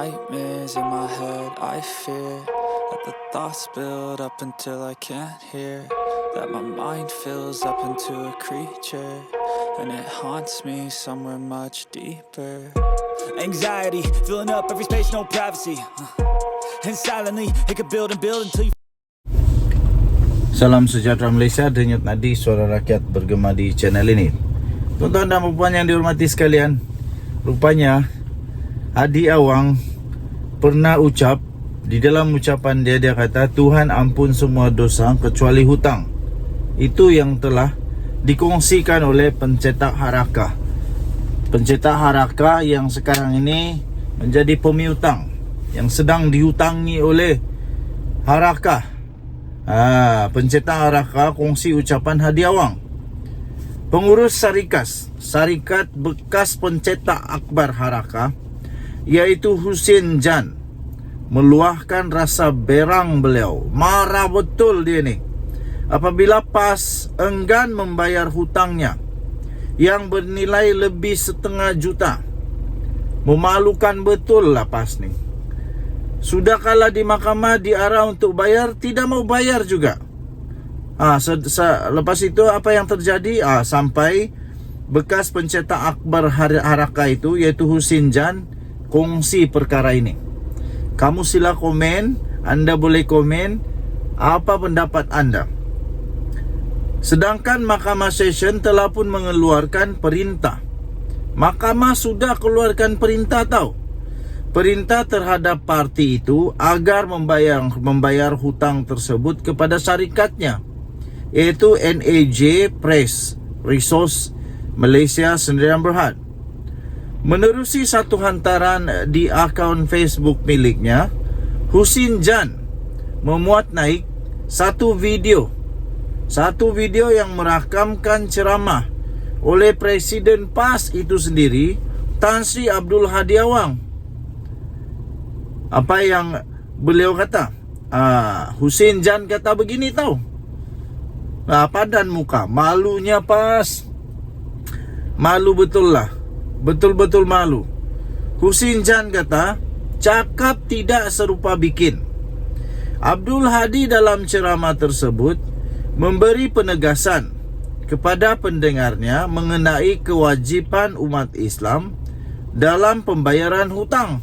nightmares in my head, I fear that the thoughts build up until I can't hear, that my mind fills up into a creature, and it haunts me somewhere much deeper. Anxiety, filling up every space, no privacy, and silently, it could build and build until you... Salam sejahtera Malaysia, denyut nadi suara rakyat bergema di channel ini. Tuan-tuan dan puan yang dihormati sekalian, rupanya Hadi Awang pernah ucap, di dalam ucapan dia kata, Tuhan ampun semua dosa kecuali hutang. Itu yang telah dikongsikan oleh pencetak Harakah. Pencetak Harakah yang sekarang ini menjadi pemiutang, yang sedang dihutangi oleh Harakah. Pencetak Harakah kongsi ucapan Hadi Awang. Pengurus Syarikat bekas pencetak akbar Harakah, iaitu Husin Jan, meluahkan rasa berang beliau. Marah betul dia ni apabila PAS enggan membayar hutangnya yang bernilai lebih 500,000 juta. Memalukan betul lah PAS ni. Sudah kalah di mahkamah, diarah untuk bayar, tidak mau bayar juga. Lepas itu apa yang terjadi? Sampai bekas pencetak akbar Harakah itu, iaitu Husin Jan, kongsi perkara ini. Kamu sila komen, anda boleh komen apa pendapat anda. Sedangkan Mahkamah Session telah pun mengeluarkan perintah. Mahkamah sudah keluarkan perintah tau. Perintah terhadap parti itu agar membayar hutang tersebut kepada syarikatnya, iaitu NAJ Press Resource Malaysia Sdn Bhd. Menerusi satu hantaran di akaun Facebook miliknya, Husin Jan memuat naik satu video yang merakamkan ceramah oleh Presiden PAS itu sendiri, Tan Sri Abdul Hadi Awang. Apa yang beliau kata? Husin Jan kata begini tau. Padan muka, malunya PAS. Malu betul lah. Betul-betul malu. Husin Jan kata, cakap tidak serupa bikin. Abdul Hadi dalam ceramah tersebut memberi penegasan kepada pendengarnya mengenai kewajipan umat Islam dalam pembayaran hutang.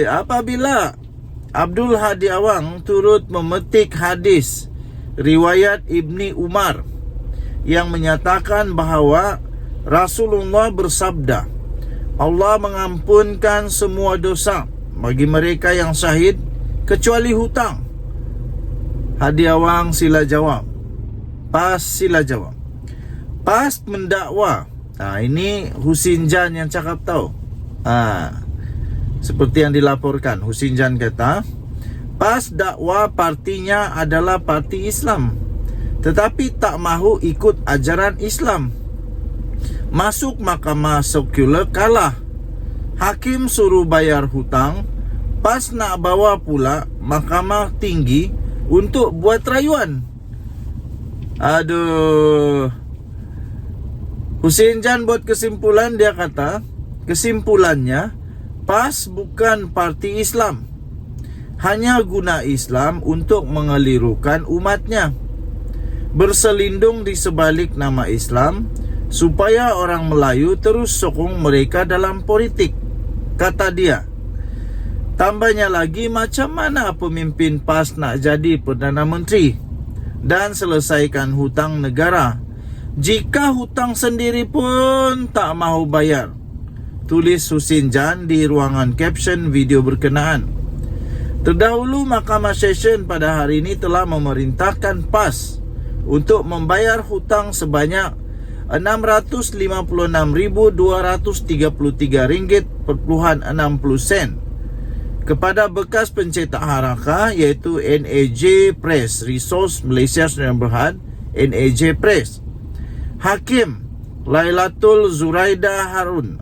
Apabila Abdul Hadi Awang turut memetik hadis riwayat Ibni Umar yang menyatakan bahawa Rasulullah bersabda, Allah mengampunkan semua dosa bagi mereka yang syahid kecuali hutang. Hadi Awang sila jawab. PAS sila jawab. PAS mendakwa. Ini Husin Jan yang cakap tau. Seperti yang dilaporkan, Husin Jan kata, PAS dakwa partinya adalah parti Islam, tetapi tak mahu ikut ajaran Islam. Masuk mahkamah sekular kalah. Hakim suruh bayar hutang, PAS nak bawa pula mahkamah tinggi untuk buat rayuan. Husin Jan buat kesimpulan, dia kata, kesimpulannya, PAS bukan parti Islam, hanya guna Islam untuk mengelirukan umatnya, berselindung di sebalik nama Islam supaya orang Melayu terus sokong mereka dalam politik, kata dia. Tambahnya lagi, macam mana pemimpin PAS nak jadi Perdana Menteri dan selesaikan hutang negara jika hutang sendiri pun tak mahu bayar? Tulis Husin Jan di ruangan caption video berkenaan. Terdahulu Mahkamah Session pada hari ini telah memerintahkan PAS untuk membayar hutang sebanyak RM656,233.60 kepada bekas pencetak Harakah, iaitu NAJ Press Resource Malaysia Sdn Bhd, NAJ Press. Hakim Lailatul Zuraida Harun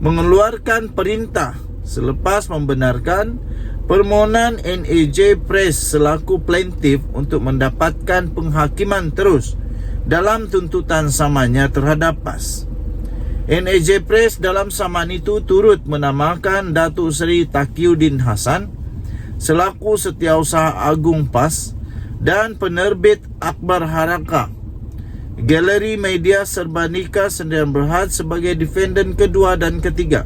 mengeluarkan perintah selepas membenarkan permohonan NAJ Press selaku plaintiff untuk mendapatkan penghakiman terus dalam tuntutan samanya terhadap PAS. NAJ Press dalam saman itu turut menamakan Datuk Seri Taqiyuddin Hasan selaku Setiausaha Agung PAS dan penerbit Akbar Haraka. Galeri Media Serba Nikah Sdn Berhad sebagai defendant kedua dan ketiga.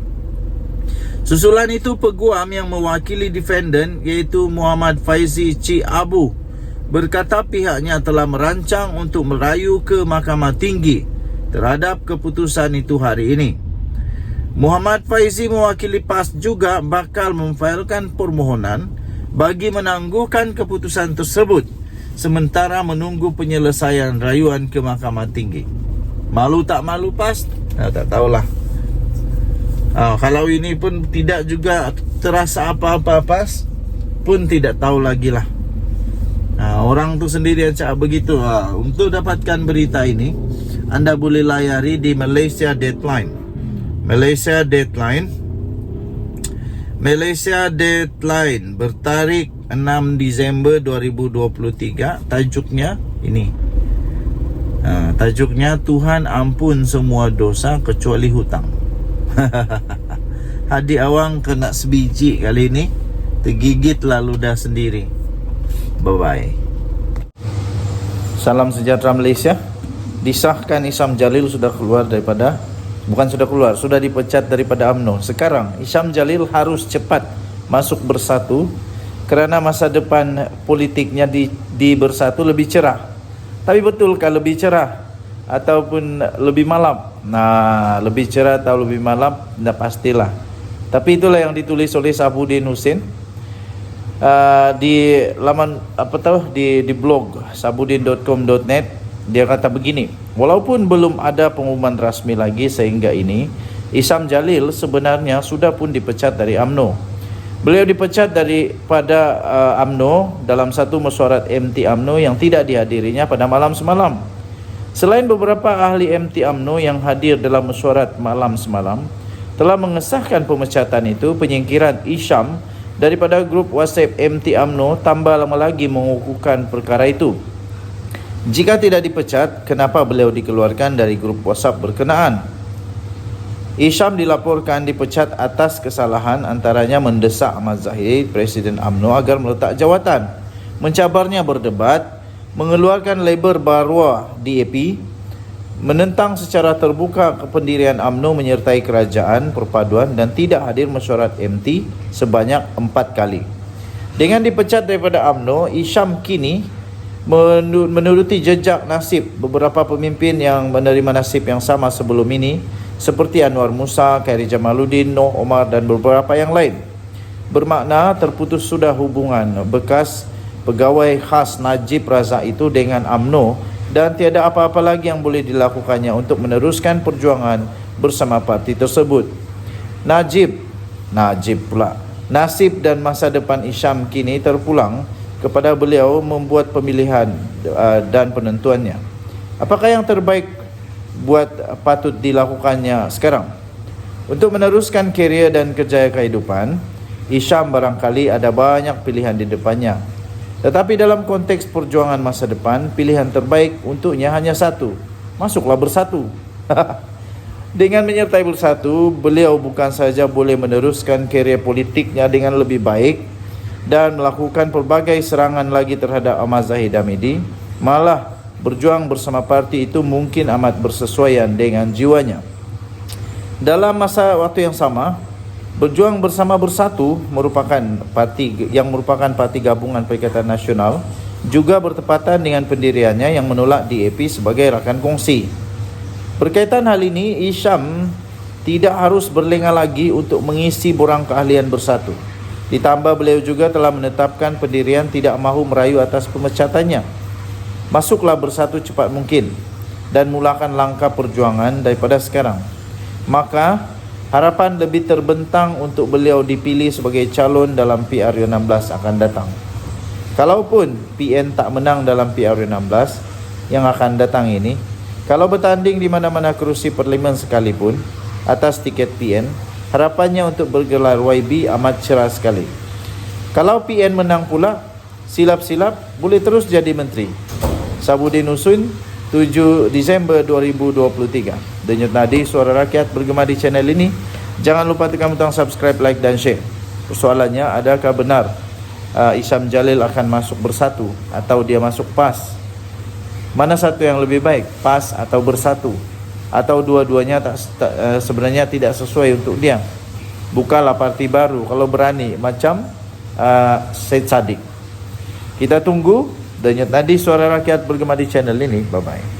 Susulan itu peguam yang mewakili defendant iaitu Muhammad Faizi Cik Abu berkata pihaknya telah merancang untuk merayu ke Mahkamah Tinggi terhadap keputusan itu hari ini. Muhammad Faizi mewakili PAS juga bakal memfailkan permohonan bagi menangguhkan keputusan tersebut sementara menunggu penyelesaian rayuan ke Mahkamah Tinggi. Malu tak malu PAS? Tak tahulah. Kalau ini pun tidak juga terasa apa-apa PAS, pun tidak tahu lagi lah. Orang tu sendiri yang cakap begitu. Untuk dapatkan berita ini, anda boleh layari di Malaysia Deadline. Malaysia Deadline bertarikh 6 Disember 2023. Tajuknya ini. Tajuknya Tuhan ampun semua dosa kecuali hutang. Hadi Awang kena sebiji kali ini. Tergigit lalu dah sendiri. Bye-bye. Salam sejahtera Malaysia. Disahkan Isham Jalil sudah keluar daripada, bukan sudah keluar, sudah dipecat daripada UMNO. Sekarang Isham Jalil harus cepat masuk Bersatu kerana masa depan politiknya di Bersatu lebih cerah. Tapi betulkah lebih cerah ataupun lebih malam? Lebih cerah atau lebih malam, tidak pastilah. Tapi itulah yang ditulis oleh Sabuddin Husin di laman di blog sabuddin.com.net. Dia kata begini, walaupun belum ada pengumuman rasmi lagi sehingga ini, Isham Jalil sebenarnya sudah pun dipecat dari UMNO. Beliau dipecat daripada UMNO dalam satu mesyuarat MT UMNO yang tidak dihadirinya pada malam semalam. Selain beberapa ahli MT UMNO yang hadir dalam mesyuarat malam semalam, telah mengesahkan pemecatan itu, penyingkiran Isham daripada grup WhatsApp MT UMNO tambah lama lagi mengukuhkan perkara itu. Jika tidak dipecat, kenapa beliau dikeluarkan dari grup WhatsApp berkenaan? Isham dilaporkan dipecat atas kesalahan antaranya mendesak Ahmad Zahid, Presiden UMNO agar meletak jawatan, mencabarnya berdebat, mengeluarkan label Barua DAP, menentang secara terbuka kependirian UMNO menyertai kerajaan perpaduan dan tidak hadir mesyuarat MT sebanyak 4 kali. Dengan dipecat daripada UMNO, Isham kini menuruti jejak nasib beberapa pemimpin yang menerima nasib yang sama sebelum ini seperti Anwar Musa, Khairi Jamaluddin, Noh Omar dan beberapa yang lain. Bermakna terputus sudah hubungan bekas pegawai khas Najib Razak itu dengan UMNO dan tiada apa-apa lagi yang boleh dilakukannya untuk meneruskan perjuangan bersama parti tersebut. Nasib dan masa depan Isham kini terpulang kepada beliau membuat pemilihan dan penentuannya. Apakah yang terbaik patut dilakukannya sekarang? Untuk meneruskan karier dan kerjaya kehidupan, Isham barangkali ada banyak pilihan di depannya. Tetapi dalam konteks perjuangan masa depan, pilihan terbaik untuknya hanya satu. Masuklah Bersatu. Dengan menyertai Bersatu, beliau bukan saja boleh meneruskan karier politiknya dengan lebih baik dan melakukan pelbagai serangan lagi terhadap Ahmad Zahid Hamidi, malah berjuang bersama parti itu mungkin amat bersesuaian dengan jiwanya. Dalam masa waktu yang sama, berjuang bersama Bersatu merupakan parti gabungan Perikatan Nasional, juga bertepatan dengan pendiriannya yang menolak DAP sebagai rakan kongsi. Berkaitan hal ini, Isham tidak harus berlengah lagi untuk mengisi borang keahlian Bersatu. Ditambah beliau juga telah menetapkan pendirian tidak mahu merayu atas pemecatannya. Masuklah Bersatu cepat mungkin dan mulakan langkah perjuangan daripada sekarang. Maka harapan lebih terbentang untuk beliau dipilih sebagai calon dalam PRU16 akan datang. Kalaupun PN tak menang dalam PRU16 yang akan datang ini, kalau bertanding di mana-mana kerusi parlimen sekalipun atas tiket PN, harapannya untuk bergelar YB amat cerah sekali. Kalau PN menang pula, silap-silap boleh terus jadi menteri. Sabuddin Husin, 7 Disember 2023. Denyut Nadi Suara Rakyat bergema di channel ini. Jangan lupa tekan butang subscribe, like dan share. Persoalannya, adakah benar Isham Jalil akan masuk bersatu atau dia masuk PAS? Mana satu yang lebih baik, PAS atau bersatu? Atau dua-duanya sebenarnya tidak sesuai untuk dia? Bukalah parti baru kalau berani, macam Syed Saddiq. Kita tunggu. Denyut Nadi Suara Rakyat bergema di channel ini. Bye-bye.